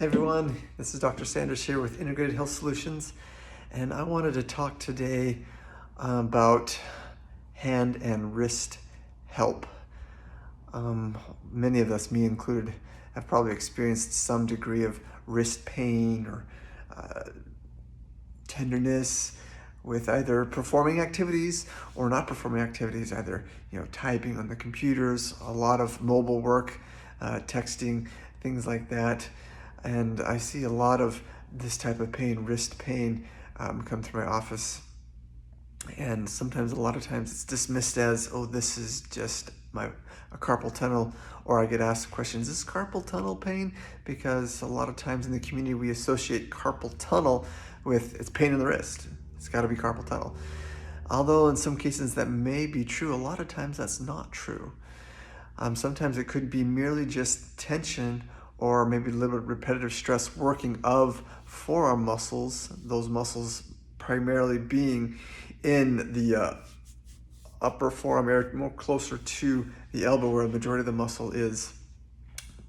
Hey everyone, this is Dr. Sanders here with Integrated Health Solutions, and I wanted to talk today about hand and wrist help. Many of us, me included, have probably experienced some degree of wrist pain or tenderness with either performing activities or not performing activities, either typing on the computers, a lot of mobile work, texting, things like that. And I see a lot of this type of pain, wrist pain, come through my office. And sometimes, a lot of times, it's dismissed as, oh, this is just a carpal tunnel. Or I get asked questions, is this carpal tunnel pain? Because a lot of times in the community, we associate carpal tunnel with it's pain in the wrist. It's got to be carpal tunnel. Although in some cases that may be true, a lot of times that's not true. Sometimes it could be merely just tension or maybe a little bit of repetitive stress working of forearm muscles, those muscles primarily being in the upper forearm area, more closer to the elbow where the majority of the muscle is,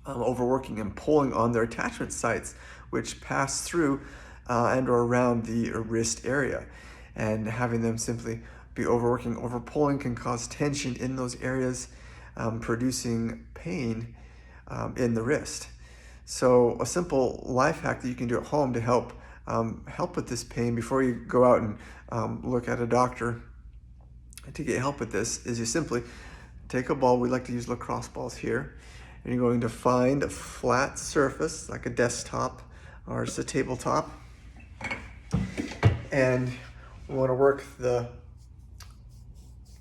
overworking and pulling on their attachment sites, which pass through and or around the wrist area. And having them simply be overworking, overpulling can cause tension in those areas, producing pain in the wrist. So a simple life hack that you can do at home to help with this pain before you go out and look at a doctor to get help with this is you simply take a ball. We like to use lacrosse balls here, and you're going to find a flat surface like a desktop or just a tabletop, and we want to work the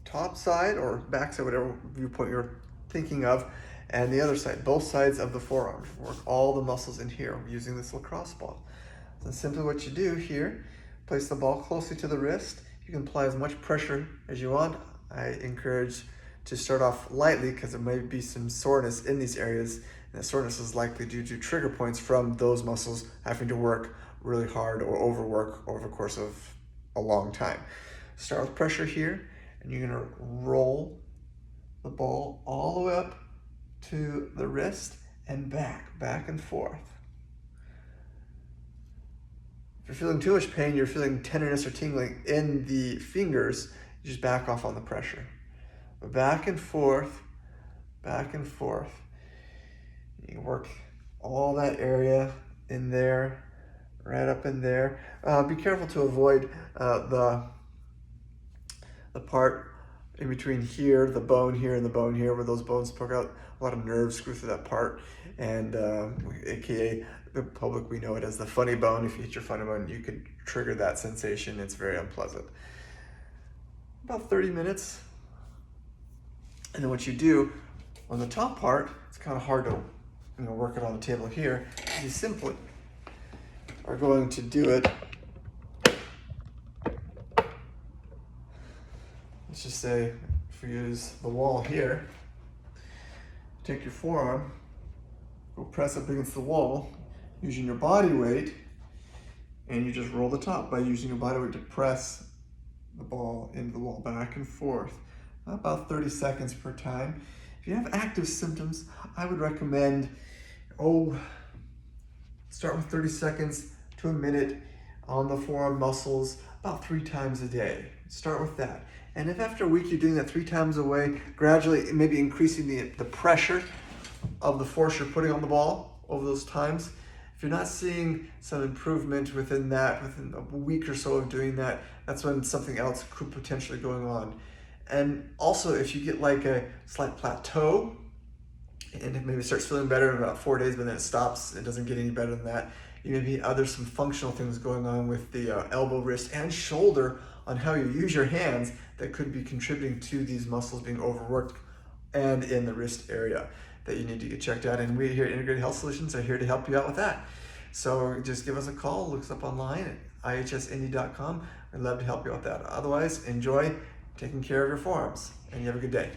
top side or back side, whatever viewpoint you're thinking of, and the other side, both sides of the forearm. Work all the muscles in here using this lacrosse ball. So simply what you do here, place the ball closely to the wrist. You can apply as much pressure as you want. I encourage to start off lightly because there may be some soreness in these areas, and that soreness is likely due to trigger points from those muscles having to work really hard or overwork over the course of a long time. Start with pressure here, and you're gonna roll the ball all the way up to the wrist and back and forth. If you're feeling too much pain, you're feeling tenderness or tingling in the fingers, you just back off on the pressure. But back and forth, back and forth. You can work all that area in there, right up in there. Be careful to avoid the part in between here, the bone here and the bone here, where those bones poke out. A lot of nerves screw through that part, and AKA the public, we know it as the funny bone. If you hit your funny bone, you could trigger that sensation. It's very unpleasant. About 30 minutes. And then what you do on the top part, it's kind of hard to work it on the table here. You simply are going to do it. Let's just say if we use the wall here, take your forearm, go press up against the wall using your body weight, and you just roll the top by using your body weight to press the ball into the wall back and forth. About 30 seconds per time. If you have active symptoms, I would recommend, start with 30 seconds to a minute on the forearm muscles about 3 times a day. Start with that. And if after a week you're doing that 3 times a way, gradually maybe increasing the pressure of the force you're putting on the ball over those times, if you're not seeing some improvement within a week or so of doing that, that's when something else could potentially going on. And also, if you get like a slight plateau, and it maybe starts feeling better in about 4 days, but then it stops, it doesn't get any better than that, you may be some functional things going on with the elbow, wrist, and shoulder on how you use your hands that could be contributing to these muscles being overworked and in the wrist area that you need to get checked out. And we here at Integrated Health Solutions are here to help you out with that. So just give us a call, look us up online at ihsindy.com. We'd love to help you out with that. Otherwise, enjoy taking care of your forearms, and you have a good day.